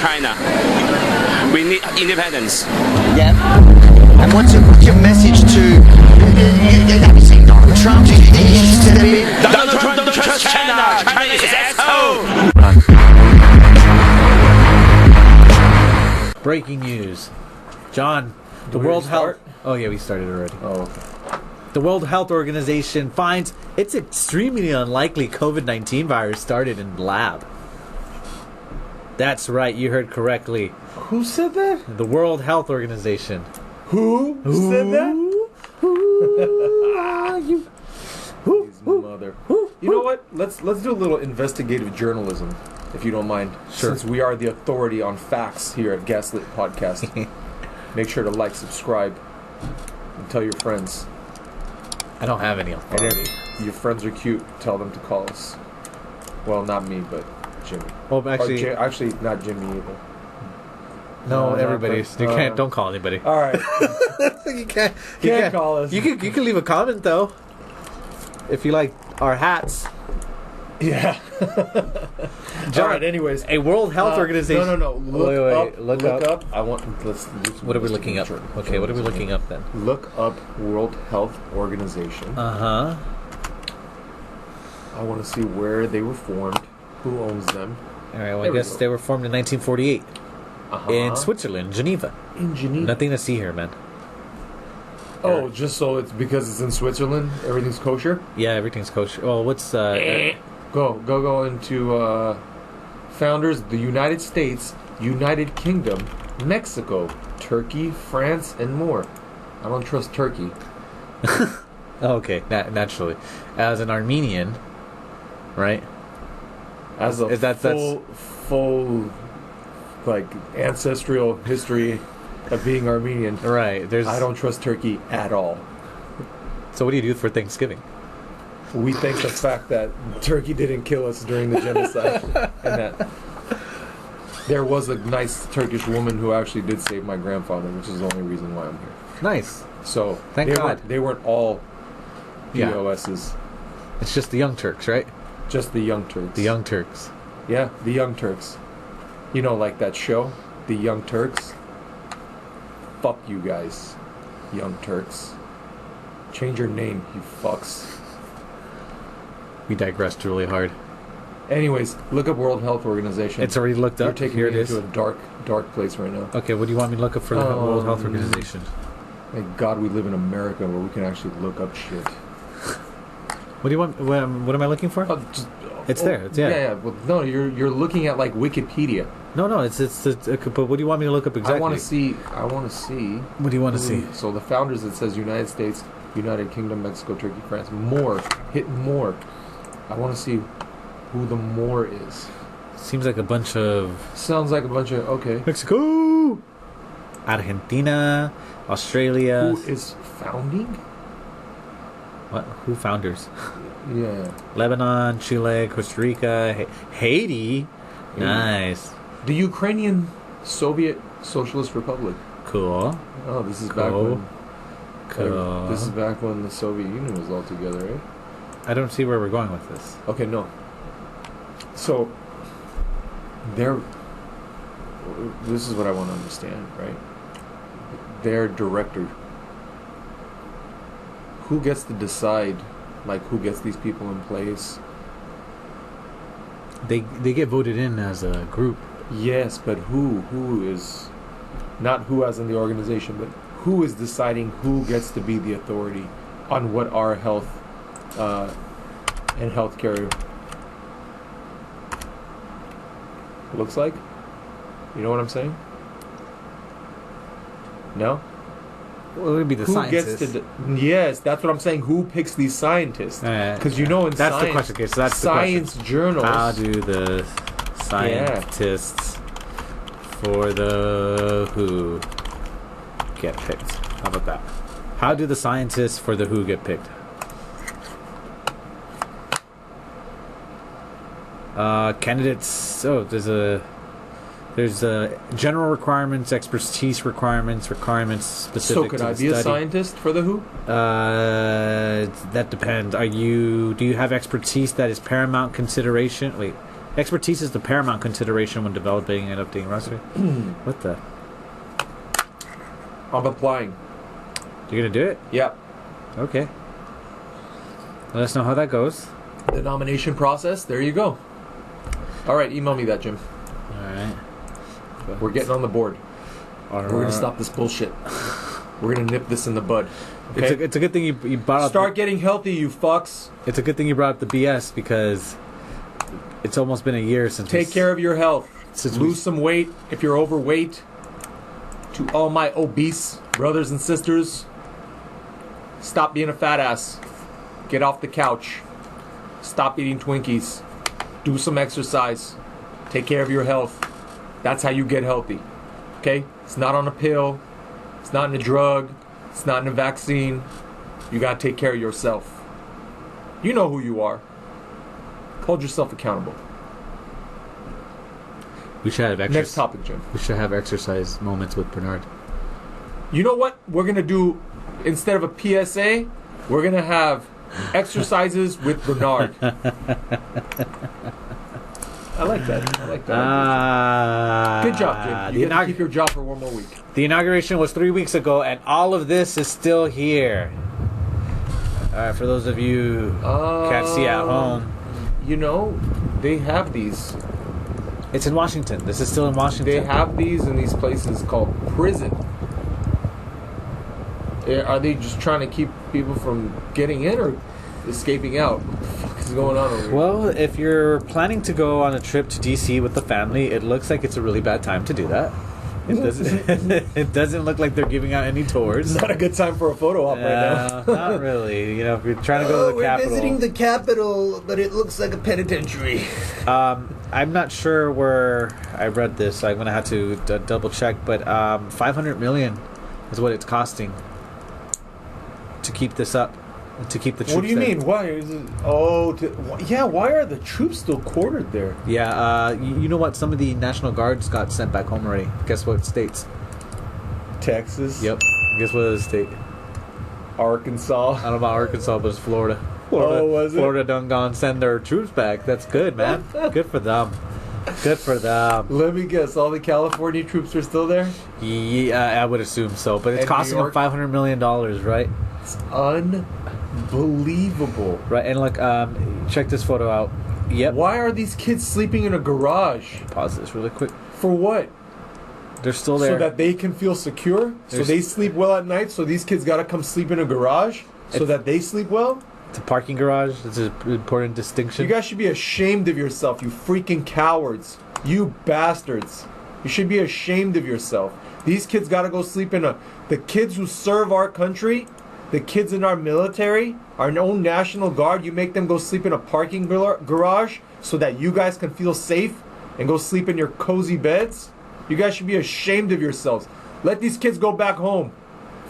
China. We need independence. Yeah. And what's your message to... have you seen Donald Trump? Donald Trump don't trust China. China is asshole. Breaking news. John, the World Health... Oh, yeah, we started already. Oh, okay. The World Health Organization finds it's extremely unlikely COVID-19 virus started in the lab. That's right, you heard correctly. Who said that? The World Health Organization. Who said that? Who are you? His mother. You know what? Let's do a little investigative journalism, if you don't mind. Sure. Since we are the authority on facts here at Gaslit Podcast. Make sure to like, subscribe, and tell your friends. I don't have any authority. And if your friends are cute, tell them to call us. Well, not me, but Jimmy. Well, actually... actually, not Jimmy either. No, everybody's... You can't... Don't call anybody. All right. You can't call us. You can leave a comment, though. If you like our hats. Yeah. John, all right, anyways. A World Health Organization... No. Look up. up. I want... Let's do some... What are we looking up? Okay, what are we looking up, then? Look up World Health Organization. Uh-huh. I want to see where they were formed, who owns them. All right, well, I guess they were formed in 1948 in Switzerland, Geneva. In Geneva? Nothing to see here, man. Oh, just so it's because it's in Switzerland, everything's kosher? Yeah, everything's kosher. Well, what's... Go into founders, the United States, United Kingdom, Mexico, Turkey, France, and more. I don't trust Turkey. Okay, naturally. As an Armenian, right? As a full like ancestral history of being Armenian. Right. I don't trust Turkey at all. So what do you do for Thanksgiving? We thank the fact that Turkey didn't kill us during the genocide, and that there was a nice Turkish woman who actually did save my grandfather, which is the only reason why I'm here. Nice. So Thank God. They weren't all POSs. It's just the Young Turks, right? Just the Young Turks. The Young Turks. Yeah, the Young Turks. You know, like that show, The Young Turks? Fuck you guys, Young Turks. Change your name, you fucks. We digressed really hard. Anyways, look up World Health Organization. It's already looked up. You're taking me into a dark place right now. Okay, what do you want me to look up for the World Health Organization? Thank God we live in America where we can actually look up shit. What do you want? What am I looking for? It's there. It's, yeah. Well, no, you're looking at like Wikipedia. No. It's but what do you want me to look up exactly? I want to see. What do you want to see? So the founders, it says United States, United Kingdom, Mexico, Turkey, France. More. Hit more. I want to see who the more is. Seems like a bunch of... Sounds like a bunch of... Okay. Mexico! Argentina, Australia... Who is founding? What? Who founders? Yeah. Lebanon, Chile, Costa Rica, Haiti. Nice. The Ukrainian Soviet Socialist Republic. Cool. Oh, this is back when... Cool. This is back when the Soviet Union was all together, right? I don't see where we're going with this. Okay, no. So, this is what I want to understand, right? Their director, who gets to decide, like, who gets these people in place? They get voted in as a group. Yes, but who is, not who as in the organization, but who is deciding who gets to be the authority on what our health and healthcare looks like? You know what I'm saying? No? Well, it would be the who scientists. Gets to yes, that's what I'm saying. Who picks these scientists? Because you know, in that's science, the question. Okay, so that's science the question. journals. How do the scientists for the WHO get picked? How about that? How do the scientists for the WHO get picked? Candidates. So there's general requirements, expertise requirements specific. So could to I the be study. a scientist for the WHO? That depends. Do you have expertise that is paramount consideration? Wait, Expertise is the paramount consideration when developing and updating roster. What the? I'm applying. You're gonna do it? Yeah. Okay. Let us know how that goes. The nomination process. There you go. All right, email me that, Jim. All right. We're getting on the board. We're gonna stop this bullshit. We're gonna nip this in the bud. Okay? It's a good thing you brought up. Start getting healthy, you fucks. It's a good thing you brought up the BS because it's almost been a year since. Take care of your health. Since Lose some weight if you're overweight. To all my obese brothers and sisters, stop being a fat ass. Get off the couch. Stop eating Twinkies. Do some exercise. Take care of your health. That's how you get healthy. Okay? It's not on a pill. It's not in a drug. It's not in a vaccine. You gotta take care of yourself. You know who you are. Hold yourself accountable. We should have Next topic, Jim. We should have exercise moments with Bernard. You know what we're gonna do instead of a PSA? We're gonna have exercises with Bernard. I like that. I like that. Good job, Jim. You get to keep your job for one more week. The inauguration was 3 weeks ago, and all of this is still here. For those of you who can't see at home, you know, they have these. it's in Washington. This is still in Washington. They have these in these places called prison. Are they just trying to keep people from getting in or escaping out? What the fuck is going on over here? Well, if you're planning to go on a trip to DC with the family, it looks like it's a really bad time to do that. It doesn't. It doesn't look like they're giving out any tours. It's not a good time for a photo op right now. Not really. You know, if you're trying to go to the Capitol. We're visiting the Capitol, but it looks like a penitentiary. I'm not sure where I read this. So I'm gonna have to double check, but $500 million is what it's costing to keep this up, to keep the troops. What do you there. mean? Why is it? Oh, yeah. Why are the troops still quartered there? Yeah, you know what? Some of the National Guards got sent back home already. Guess what states? Texas. Yep. Guess what other state? Arkansas. I don't know about Arkansas, but it's Florida. Oh, was it? Florida done gone send their troops back. That's good, man. Good for them. Good for them. Let me guess. All the California troops are still there? Yeah, I would assume so. But it's And costing New them York? $500 million, right? It's unbelievable. Right, and look, check this photo out. Yep. Why are these kids sleeping in a garage? Pause this really quick. For what? They're still there. So that they can feel secure? So There's- they sleep well at night? So these kids gotta come sleep in a garage? So that they sleep well? It's a parking garage. It's an important distinction. You guys should be ashamed of yourself, you freaking cowards. You bastards. You should be ashamed of yourself. These kids gotta go sleep in the kids who serve our country, the kids in our military, our own National Guard, you make them go sleep in a parking garage so that you guys can feel safe and go sleep in your cozy beds? You guys should be ashamed of yourselves. Let these kids go back home.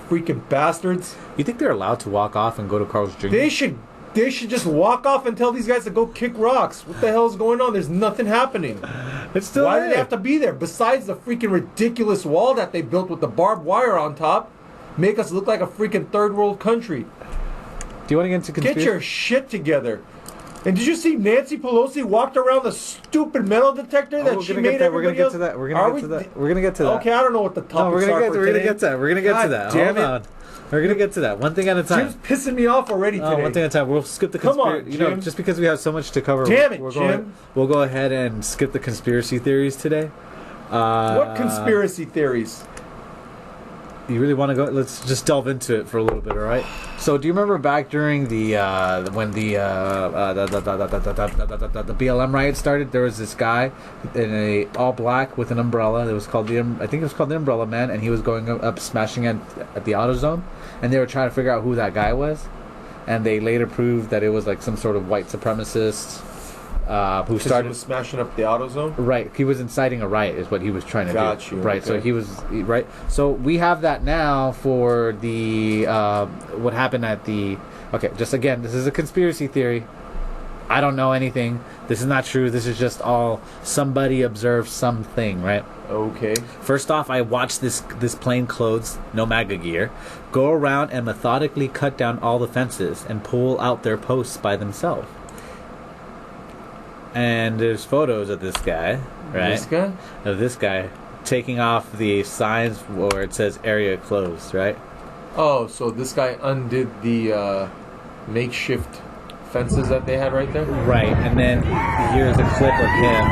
Freaking bastards. You think they're allowed to walk off and go to Carl's Jr.? They should just walk off and tell these guys to go kick rocks. What the hell is going on? There's nothing happening. It's still Why there. do they have to be there? Besides the freaking ridiculous wall that they built with the barbed wire on top, make us look like a freaking third world country. Do you want to get into conspiracy? Get your shit together. And did you see Nancy Pelosi walked around the stupid metal detector that she made everybody else? We're gonna get to that. We're gonna get to that. Okay, I don't know what the topics are for we're gonna today. get to that. We're gonna get to God that. damn Hold it. on. We're gonna get to that. One thing at a time. Jim's pissing me off already today. One thing at a time. We'll skip the Come on, conspiracy. You know, Jim. just because we have so much to cover. Damn it, We'll go ahead and skip the conspiracy theories today. What conspiracy theories? You really want to go? Let's just delve into it for a little bit, all right? So, do you remember back during the when the BLM riot started? There was this guy in a all black with an umbrella. It was called I think it was called the Umbrella Man, and he was going up smashing at the AutoZone, and they were trying to figure out who that guy was, and they later proved that it was like some sort of white supremacist who started was smashing up the AutoZone. Right, he was inciting a riot, is what he was trying to Got do. you, Right, okay. so he was right. So we have that now for the what happened at the. Okay, just again, this is a conspiracy theory. I don't know anything. This is not true. This is just all somebody observed something, right? Okay. First off, I watched this plain clothes, no MAGA gear, go around and methodically cut down all the fences and pull out their posts by themselves. And there's photos of this guy, right? This guy? Of this guy taking off the signs where it says area closed, right? Oh, so this guy undid the makeshift fences that they had right there? Right, and then here's a clip of him.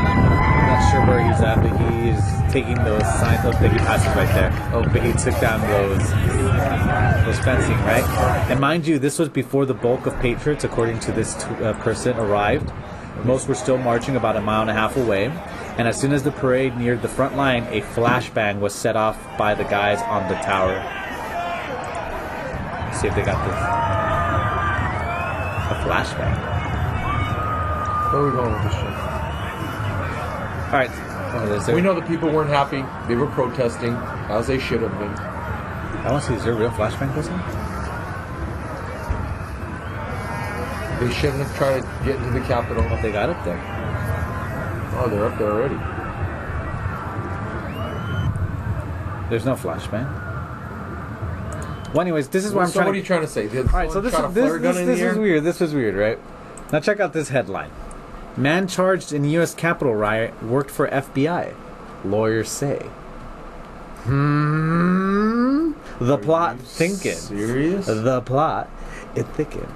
I'm not sure where he's at, but he's taking those signs. Oh, he passes right there. Oh, but he took down those fencing, right? And mind you, this was before the bulk of patriots, according to this person, arrived. Most were still marching about a mile and a half away. And as soon as the parade neared the front line, a flashbang was set off by the guys on the tower. Let's see if they got this. A flashbang. Where are we going with this shit? Alright. We know the people weren't happy. They were protesting, as they should have been. I want to see, is there a real flashbang person? They shouldn't have tried to get into the Capitol. What they got up there? Oh, they're up there already. There's no flashbang. Well, anyways, this is what I'm So trying what are you trying to say? Did Alright, so someone this try to flare a gun in the was air? weird. This was weird, right? Now check out this headline. Man charged in U.S. Capitol riot worked for FBI. Lawyers say. The plot you thickens. serious? The plot, it thickens.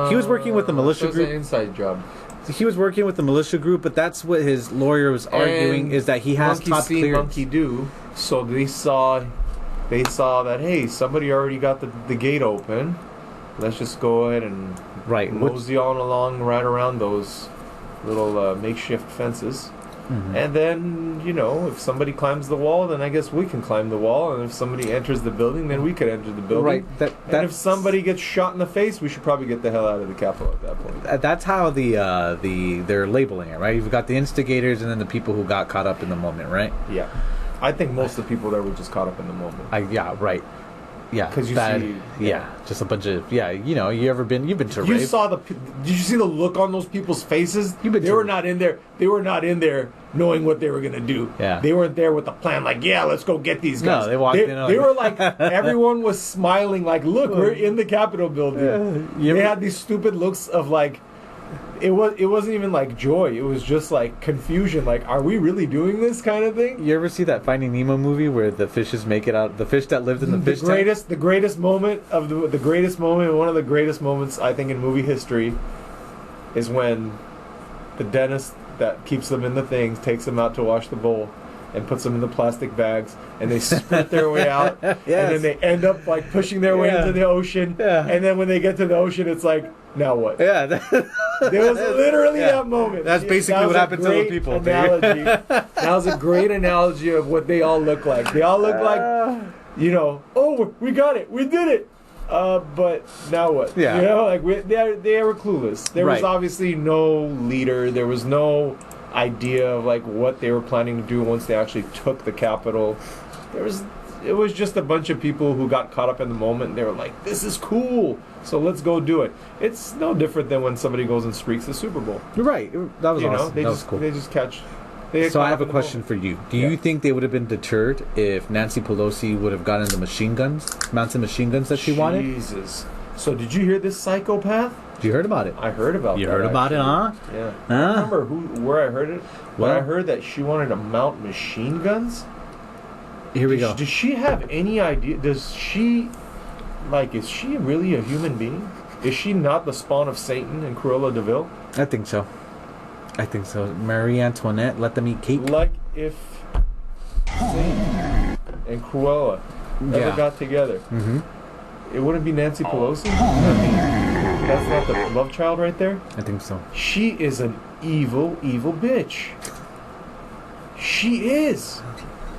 He was working with the militia so it's group. an inside job. He was working with the militia group, but that's what his lawyer was arguing, And is that he has monkey top see, clearance. monkey do. So they saw that, hey, somebody already got the gate open. Let's just go ahead and Right. mosey on along right around those little makeshift fences. Mhm. And then, if somebody climbs the wall, then I guess we can climb the wall. And if somebody enters the building, then we could enter the building. Right. And if somebody gets shot in the face, we should probably get the hell out of the Capitol at that point. That's how they're labeling it, right? You've got the instigators and then the people who got caught up in the moment, right? Yeah. I think most of the people there were just caught up in the moment. Yeah, right. Yeah, 'Cause you that- see- yeah, just a bunch of you've been to You rape. saw did you see the look on those people's faces? You've been They to- were not in there. They were not in there knowing what they were gonna do. Yeah. They weren't there with a plan. Like, yeah, let's go get these No, guys. they walked in They like- were like, everyone was smiling. Like, look, we're in the Capitol building. You They ever- had these stupid looks of like, it wasn't even like joy. It was just like confusion. Like, are we really doing this kind of thing? You ever see that Finding Nemo movie where the fishes make it out? The fish that lived in the fish tank? The greatest moment of the greatest moment, one of the greatest moments I think in movie history, is when the dentist that keeps them in the things takes them out to wash the bowl and puts them in the plastic bags, and they sprint their way out, Yes. and then they end up like pushing their way Yeah. into the ocean, Yeah. and then when they get to the ocean, it's like, now what? Yeah, There was literally Yeah. that moment. That's basically That was what a happened to the great people, dude. Analogy. That was a great analogy of what they all look like. They all look like, oh, we got it, we did it. But now what? Yeah. Like they were clueless. There was Right. obviously no leader. There was no idea of like what they were planning to do once they actually took the Capitol. It was just a bunch of people who got caught up in the moment. And they were like, "This is cool, so let's go do it." It's no different than when somebody goes and streaks the Super Bowl. You're right. That was awesome. They That just was cool. they just catch. They get So I caught have up a in the question moment. for you. Do Yeah. you think they would have been deterred if Nancy Pelosi would have gotten the machine guns, mounted machine guns that she wanted? Jesus. So did you hear this psychopath? You heard about it? I heard about. You that, heard about it, actually. huh? Yeah. Huh? I don't remember where I heard it. But Well- I heard that she wanted to mount machine guns. Here we go. Does she have any idea? Is she really a human being? Is she not the spawn of Satan and Cruella de Vil? I think so. Marie Antoinette, let them eat cake. Like if Satan and Cruella ever Yeah. got together, Mm-hmm. it wouldn't be Nancy Pelosi? I mean, that's not the love child right there? I think so. She is an evil, evil bitch. She is.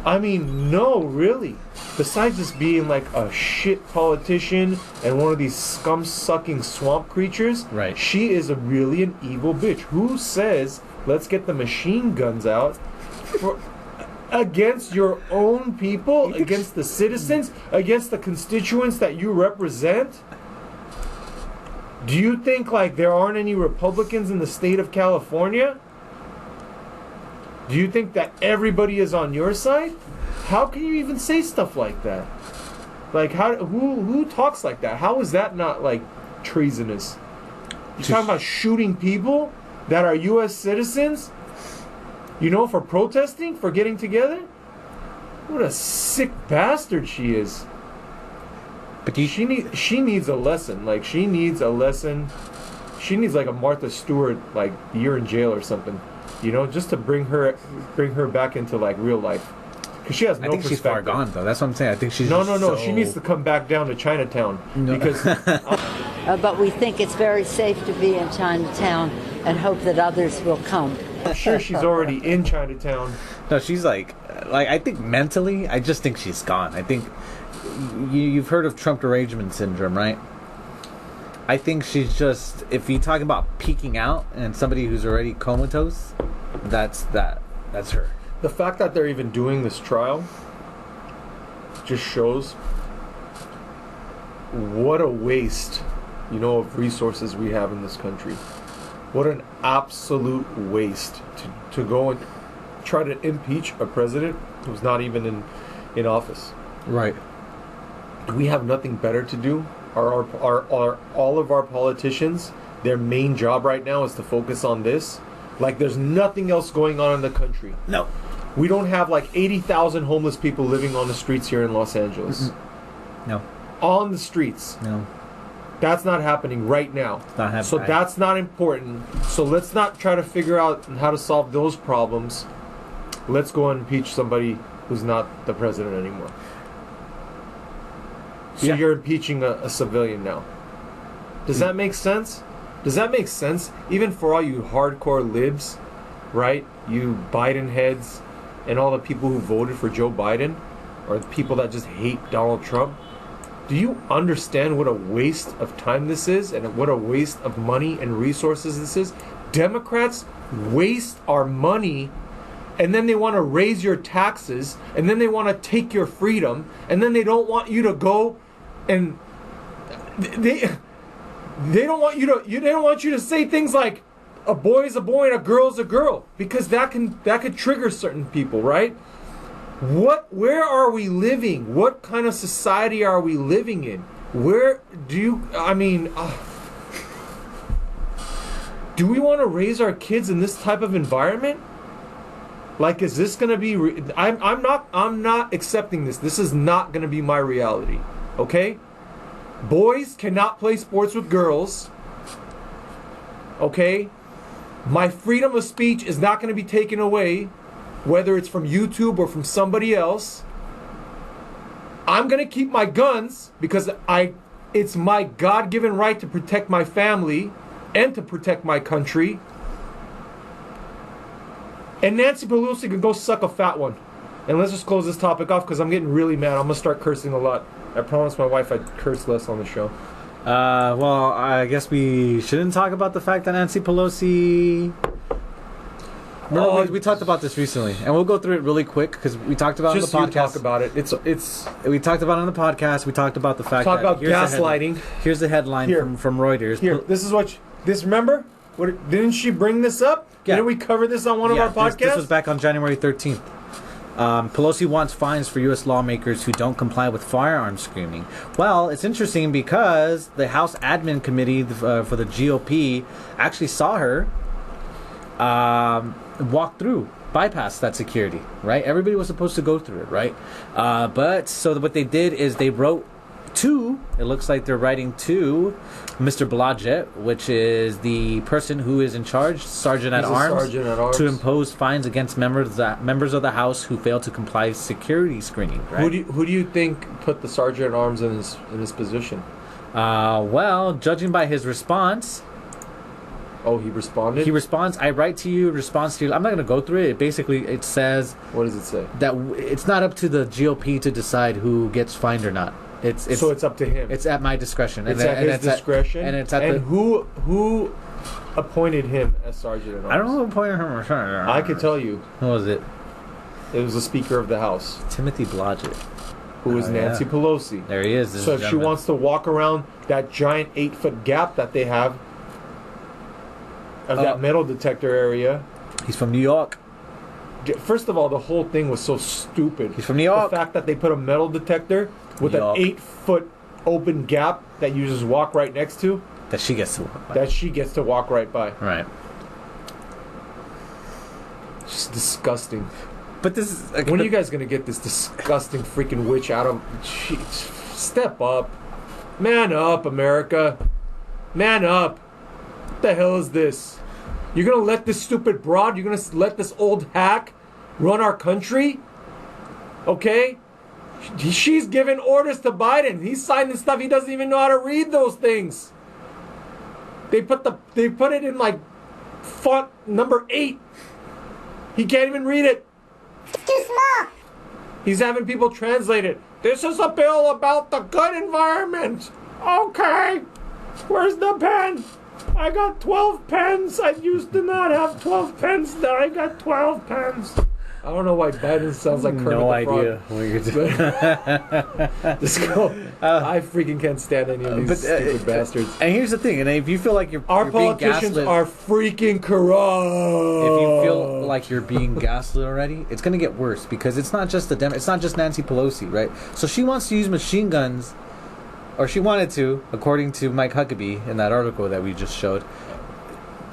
I mean, no, really. Besides just being like a shit politician and one of these scum-sucking swamp creatures, Right. she is really an evil bitch. Who says, let's get the machine guns out against your own people, against the citizens, against the constituents that you represent? Do you think like there aren't any Republicans in the state of California? Do you think that everybody is on your side? How can you even say stuff like that? Like who talks like that? How is that not like treasonous. You're talking about shooting people that are U.S. citizens, you know, for protesting, for getting together? What a sick bastard she is. But She needs a lesson. Like, she needs a lesson. She needs like a Martha Stewart, like, year in jail or something. You know, just to bring her back into like real life. Because she has no I think she's far gone, though. That's what I'm saying. I think she's No. so- She needs to come back down to Chinatown. No. Because But we think it's very safe to be in Chinatown and hope that others will come. I'm sure she's already in Chinatown. No, she's like I think mentally, I just think she's gone. I think you've heard of Trump derangement syndrome, right? I think she's just, if you're talking about peeking out and somebody who's already comatose, that's her. The fact that they're even doing this trial just shows what a waste, you know, of resources we have in this country. What an absolute waste to go and try to impeach a president who's not even in office. Right. Do we have nothing better to do? Are all of our politicians, their main job right now is to focus on this? Like, there's nothing else going on in the country. No. We don't have like 80,000 homeless people living on the streets here in Los Angeles. No. On the streets. No. That's not happening right now. not happening. So that's not important. So let's not try to figure out how to solve those problems. Let's go and impeach somebody who's not the president anymore. So Yeah. you're impeaching a civilian now. Does that make sense? Does that make sense? Even for all you hardcore libs, right? You Biden heads and all the people who voted for Joe Biden, or the people that just hate Donald Trump. Do you understand what a waste of time this is, and what a waste of money and resources this is? Democrats waste our money, and then they want to raise your taxes, and then they want to take your freedom, and then they don't want you to go and they don't want you to they don't want you to say things like a boy is a boy and a girl is a girl, because that could trigger certain people, right? Where are we living? What kind of society are we living in? Where do you, I mean, do we want to raise our kids in this type of environment? Like, is this going to be, I'm not accepting this. This is not going to be my reality. Okay? Boys cannot play sports with girls. Okay? My freedom of speech is not going to be taken away, whether it's from YouTube or from somebody else. I'm going to keep my guns because it's my God-given right to protect my family and to protect my country. And Nancy Pelosi can go suck a fat one. And let's just close this topic off because I'm getting really mad. I'm going to start cursing a lot. I promised my wife I'd curse less on the show. Well, I guess we shouldn't talk about the fact that Nancy Pelosi... Remember, we talked about this recently, and we'll go through it really quick because we talked about it on the podcast. Just talk about it. It's. We talked about it on the podcast. We talked about the fact Talk that about gaslighting. Here's the headline Here. from Reuters. Here, this is what. Remember? Didn't she bring this up? Yeah. Didn't we cover this on one of our podcasts? This was back on January 13th. Pelosi wants fines for U.S. lawmakers who don't comply with firearms screening. Well, it's interesting because the House Admin Committee for the GOP actually saw her walk through, bypass that security, right? Everybody was supposed to go through it, right? But so what they did is they wrote to, it looks like they're writing to Mr. Blodgett, which is the person who is in charge, Sergeant at Arms, to impose fines against members of the House who fail to comply with security screening. Right? Who do you think put the Sergeant at Arms in his position? Well, judging by his response. Oh, he responded? He responds, I write to you, response to you. I'm not going to go through it. Basically, it says... What does it say? That it's not up to the GOP to decide who gets fined or not. So it's up to him. It's at my discretion. It's at his discretion. And who appointed him as Sergeant at Arms? I don't know who appointed him as Sergeant at Arms. I can tell you. Who was it? It was the Speaker of the House. Timothy Blodgett. Who is Nancy Pelosi. There he is. So if she wants to walk around that giant 8-foot gap that they have of that metal detector area. He's from New York. First of all, the whole thing was so stupid. He's from New York. The fact that they put a metal detector with an 8-foot open gap that you just walk right next to. That she gets to walk by. that she gets to walk right by. Right. It's disgusting. But this is... When are you guys gonna get this disgusting freaking witch out of? Step up, man up, America, man up. What the hell is this? You're gonna let this stupid broad? You're gonna let this old hack run our country? Okay? She's giving orders to Biden. He's signing stuff. He doesn't even know how to read those things. They put it in like font number 8. He can't even read it. Too small. He's having people translate it. This is a bill about the good environment. Okay. Where's the pen? I got 12 pens. I used to not have 12 pens. Now I got 12 pens. I don't know why Biden sounds like Kermit no the idea Frog. what you're doing. Just go. I freaking can't stand any of these stupid bastards. And here's the thing, and if you feel like you're Our you're being politicians gaslit, are freaking corrupt. if you feel like you're being gaslit already, it's gonna get worse because it's not just it's not just Nancy Pelosi, right? So she wants to use machine guns, or she wanted to, according to Mike Huckabee in that article that we just showed.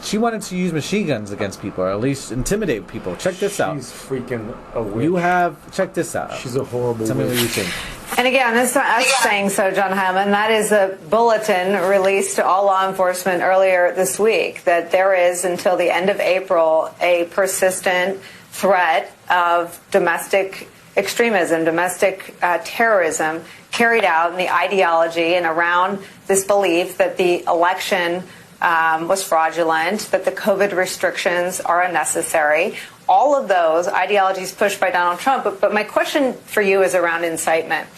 She wanted to use machine guns against people, or at least intimidate people. Check this out. She's freaking a witch. Check this out. She's a horrible Tell me witch. what you think. And again, this is us saying so, John Hammond. That is a bulletin released to all law enforcement earlier this week that there is, until the end of April, a persistent threat of domestic extremism, domestic terrorism carried out in the ideology and around this belief that the election was fraudulent, that the COVID restrictions are unnecessary. All of those ideologies pushed by Donald Trump. But my question for you is around incitement.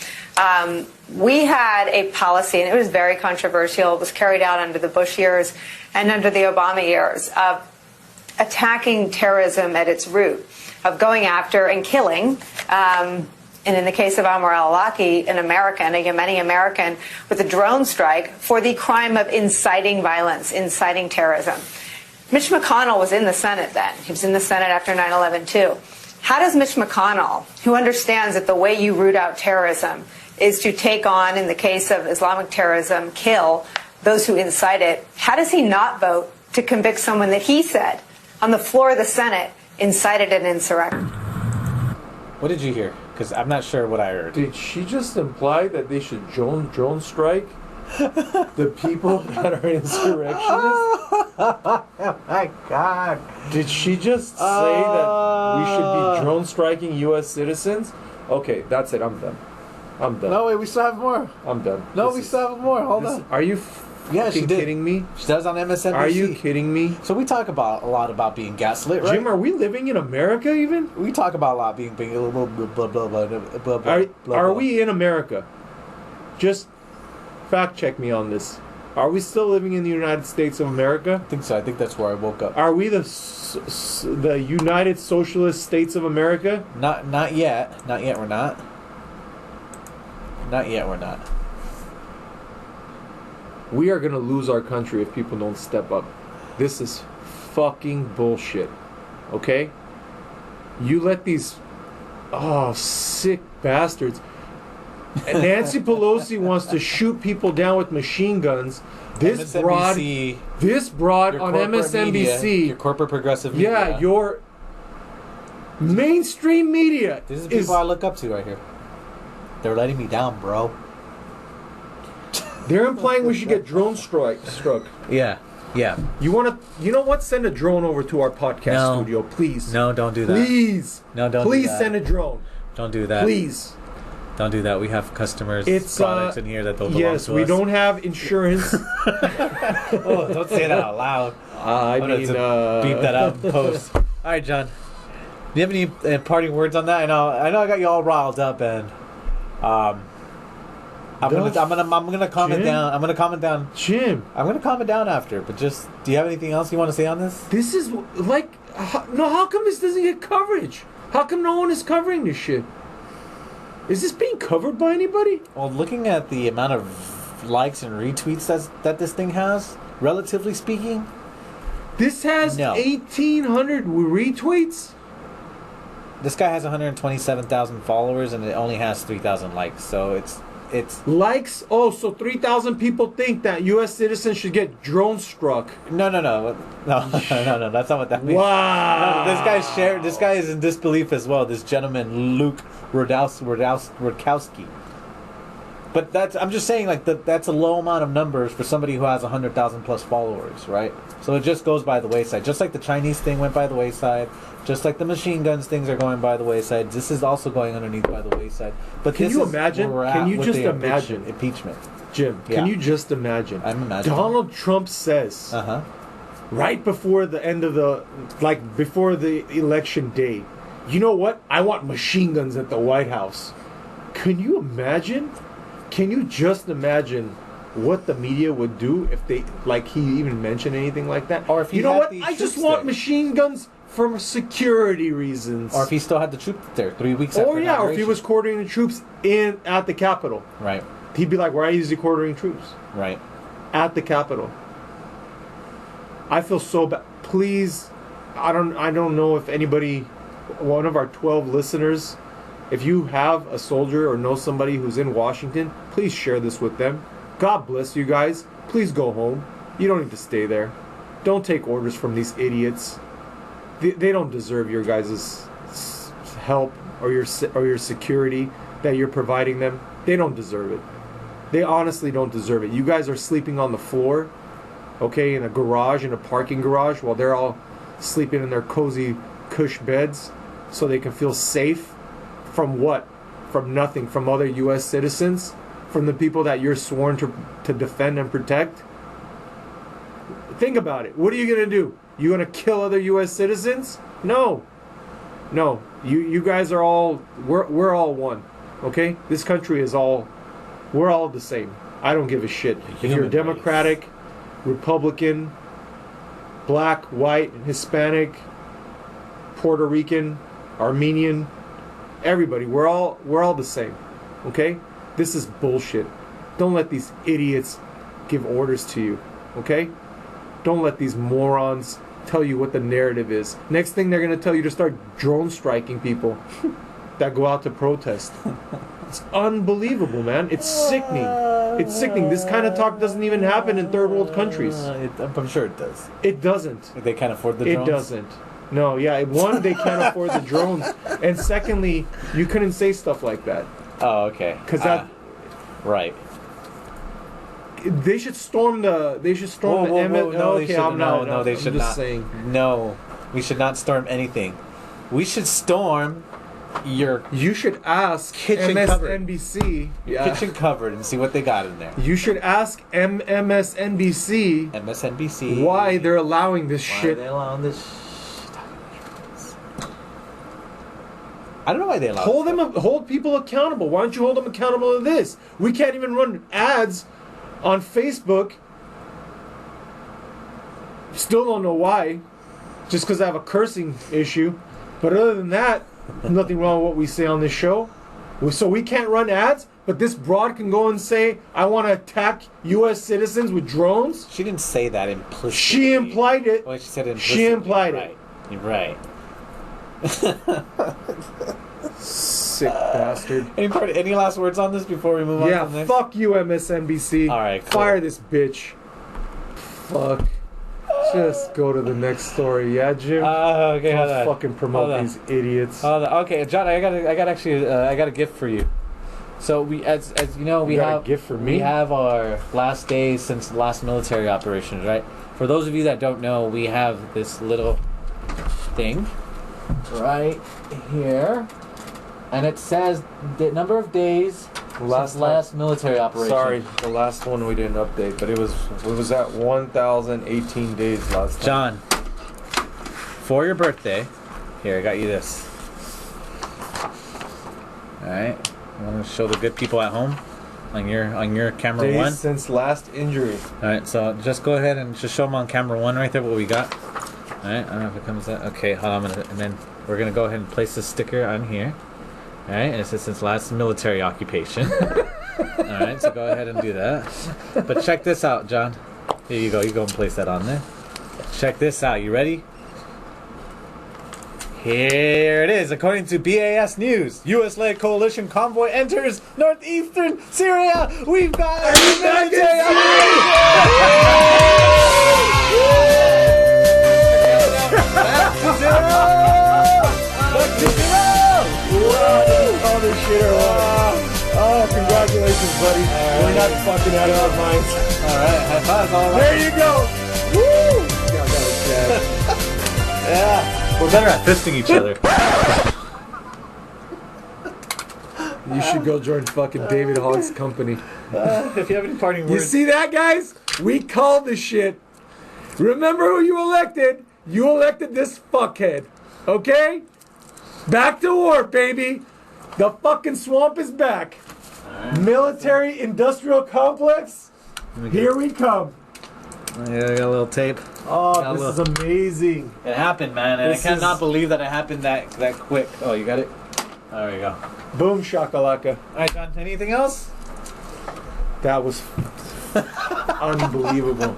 We had a policy, and it was very controversial. It was carried out under the Bush years and under the Obama years, of attacking terrorism at its root, of going after and killing. And in the case of Amr al-Awlaki, an American, a Yemeni American, with a drone strike for the crime of inciting violence, inciting terrorism. Mitch McConnell was in the Senate then. He was in the Senate after 9/11 too. How does Mitch McConnell, who understands that the way you root out terrorism is to take on, in the case of Islamic terrorism, kill those who incite it, how does he not vote to convict someone that he said on the floor of the Senate incited an insurrection? What did you hear? Because I'm not sure what I heard. Did she just imply that they should drone strike the people that are insurrectionists? Oh my God! Did she just say that we should be drone striking U.S. citizens? Okay, that's it. I'm done. I'm done. No, wait, we still have more. I'm done. No, This we is- still have more. Hold this- on. Are you Yeah, she fucking did. kidding me? She does on MSNBC. Are you kidding me? So we talk about a lot about being gaslit, right? Jim, are we living in America even? We talk about a lot being blah blah blah blah blah blah blah blah. Are blah. we in America? Just fact check me on this. Are we still living in the United States of America? I think so. I think that's where I woke up. Are we the United Socialist States of America? Not yet. Not yet. We're not. Not yet. We're not. We are going to lose our country if people don't step up. This is fucking bullshit. Okay? You let these sick bastards. And Nancy Pelosi wants to shoot people down with machine guns. This broad your on corporate MSNBC, media, your corporate progressive media. yeah, your mainstream media This is people I look up to right here. They're letting me down, bro. They're implying we should get drone struck. Yeah. Yeah. You know what? Send a drone over to our podcast No. studio, please. No, don't do that. Please. No, don't do Please that. send a drone. Don't do that. Please. Don't do that. We have customers, It's products in here that don't belong yes, to we us. don't have insurance. Oh, don't say that out loud. I I'm gonna mean, beep that out in post. All right, John. Do you have any parting words on that? I know I got you all riled up, and I'm gonna calm it Jim? down. I'm gonna calm it down. Jim, I'm gonna calm it down after. But just, do you have anything else you want to say on this? this is like, how come this doesn't get coverage? How come no one is covering this shit? Is this being covered by anybody? Well, looking at the amount of likes and retweets that this thing has, relatively speaking, This has No. 1,800 retweets? this guy has 127,000 followers and it only has 3,000 likes. So it's Likes? Oh, so 3,000 people think that U.S. citizens should get drone struck. no. That's not what that means. Wow. No, this guy is in disbelief as well. This gentleman, Luke Rudkowski. But I'm just saying, like, that's a low amount of numbers for somebody who has 100,000 plus followers, right? So it just goes by the wayside. Just like the Chinese thing went by the wayside, just like the machine guns things are going by the wayside. This is also going underneath by the wayside. But Can this you is imagine? where we're Can at you with just the imagine? impeachment? Jim, Yeah. can you just imagine? I'm imagining. Donald Trump says, right before the end of before the election day, you know what? I want machine guns at the White House. Can you imagine? Can you just imagine what the media would do if they, like, he even mentioned anything like that? Or if he you know had what? the I just troops want there. machine guns for security reasons. Or if he still had the troops there 3 weeks after or if he inauguration. was quartering the troops at the Capitol. Right, He'd be like, why is he quartering troops right. at the Capitol? I feel so bad. Please, I don't know if anybody, one of our 12 listeners, if you have a soldier or know somebody who's in Washington, please share this with them. God bless you guys. Please go home. You don't need to stay there. Don't take orders from these idiots. They don't deserve your guys' help or your security that you're providing them. They don't deserve it. They honestly don't deserve it. You guys are sleeping on the floor, okay, in a garage, in a parking garage, while they're all sleeping in their cozy cush beds so they can feel safe. From what? From nothing. From other U.S. citizens? From the people that you're sworn to defend and protect? Think about it. What are you going to do? You going to kill other U.S. citizens? No. No. You guys are all... We're all one. Okay? This country is all... We're all the same. I don't give a shit. If you're Human Democratic, Republican, black, white, Hispanic, Puerto Rican, Armenian... Everybody, we're all the same, okay? This is bullshit. Don't let these idiots give orders to you, okay? Don't let these morons tell you what the narrative is. Next thing they're going to tell you to start drone striking people that go out to protest. It's unbelievable, man. It's sickening. It's sickening. This kind of talk doesn't even happen in third world countries. I'm sure it does. It doesn't. They can't afford the drones? It doesn't. No, yeah. One, they can't afford the drones, and secondly, you couldn't say stuff like that. Oh, okay. Because that, right. they should storm the. They should storm the. No, they okay, should no, no, they I'm should just not. saying. No, we should not storm anything. We should storm your You should ask Kitchen MSNBC. kitchen cupboard and see what they got in there. You should ask MSNBC MSNBC. why they're allowing this Why shit. are they allowing this shit? I don't know why they allow Hold people accountable. Why don't you hold them accountable to this? We can't even run ads on Facebook. Still don't know why. Just because I have a cursing issue. But other than that, nothing wrong with what we say on this show. So we can't run ads, but this broad can go and say, I want to attack U.S. citizens with drones? She didn't say that implicitly. She implied it. Well, she said implicitly. She implied it. Right. Sick bastard. Any last words on this before we move on to the Yeah, next? fuck you, MSNBC. All right, cool. Fire this bitch. Fuck. Just go to the next story, yeah, Jim? Okay, hold Don't on. fucking promote Hold on. these idiots. Hold on. Okay, John, I got a gift for you. So we, as you know, we You got a have gift for me? We have our last days since the last military operations, right? For those of you that don't know, we have this little thing right here, and it says the number of days since last military operation. Sorry, the last one we didn't update, but it was at 1,018 days last time. John, for your birthday, here, I got you this. Alright. I want to show the good people at home on your camera Days one. since last injury. Alright, so just go ahead and just show them on camera one right there what we got. Alright, I don't know if it comes out. Okay, hold on a minute. And then we're going to go ahead and place the sticker on here. Alright, and it says since last military occupation. Alright, so go ahead and do that. But check this out, John. Here you go. You go and place that on there. Check this out. You ready? Here it is. According to BAS News, U.S.-led coalition convoy enters northeastern Syria. We've got a military Back to zero! Back to zero! All this shit or what? Oh, congratulations, buddy. We're not fucking out of our minds. All right, high five, all right. There you go. Woo! Yeah. We're better at fisting each other. You should go join fucking David Hogg's company. If you have any parting You words. see that, guys? We called this shit. Remember who you elected? You elected this fuckhead. Okay? Back to war, baby. The fucking swamp is back. Military industrial complex. Here we come. Yeah, I got a little tape. Oh, this is amazing. It happened, man, and This I cannot is- believe that it happened that quick. Oh, you got it? There you go. Boom shakalaka. All right, John, anything else? That was unbelievable.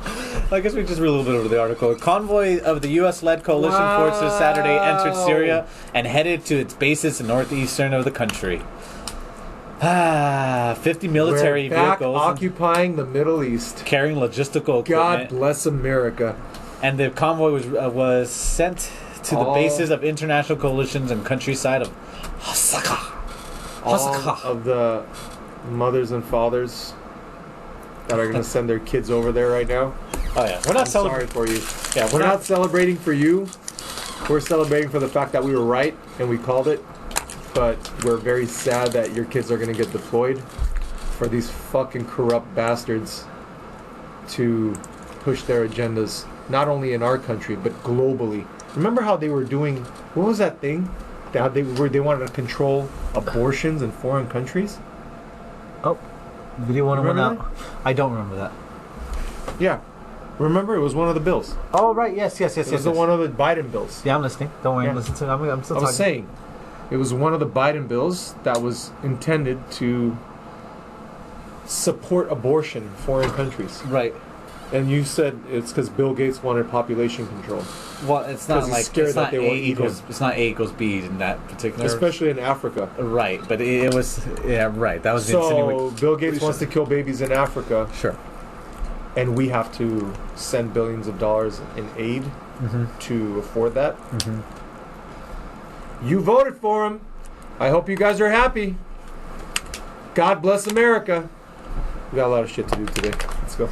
I guess we just read a little bit over the article. A convoy of the U.S.-led coalition forces Saturday entered Syria and headed to its bases in northeastern of the country. 50 military We're back vehicles occupying the Middle East. carrying logistical God equipment. bless America. And the convoy was sent to the All- bases of international coalitions and countryside of Hasaka. All of the mothers and fathers that are going to send their kids over there right now. Oh yeah, we're not I'm sorry celebrating. for you. Yeah, We're not celebrating for you. We're celebrating for the fact that we were right and we called it. But we're very sad that your kids are going to get deployed for these fucking corrupt bastards to push their agendas, not only in our country, but globally. Remember how they were doing, what was that thing? That they wanted to control abortions in foreign countries? Oh, video one went Remember out. I don't remember that. Yeah. Remember, it was one of the bills. Oh right, yes. It was one of the Biden bills. Yeah, I'm listening. Don't worry, Yeah. I'm listening to. I'm still I talking. was saying, it was one of the Biden bills that was intended to support abortion in foreign countries. Right. And you said it's because Bill Gates wanted population control, Well, it's not 'Cause he's like scared it's that not they A won't eat equals. him. It's not A equals B in that particular. especially in Africa. Right, but it was. Yeah, right. That was the So insinuation. Bill Gates wants to kill babies in Africa, Sure. and we have to send billions of dollars in aid to afford that. You voted for him. I hope you guys are happy. God bless America. We got a lot of shit to do today. Let's go.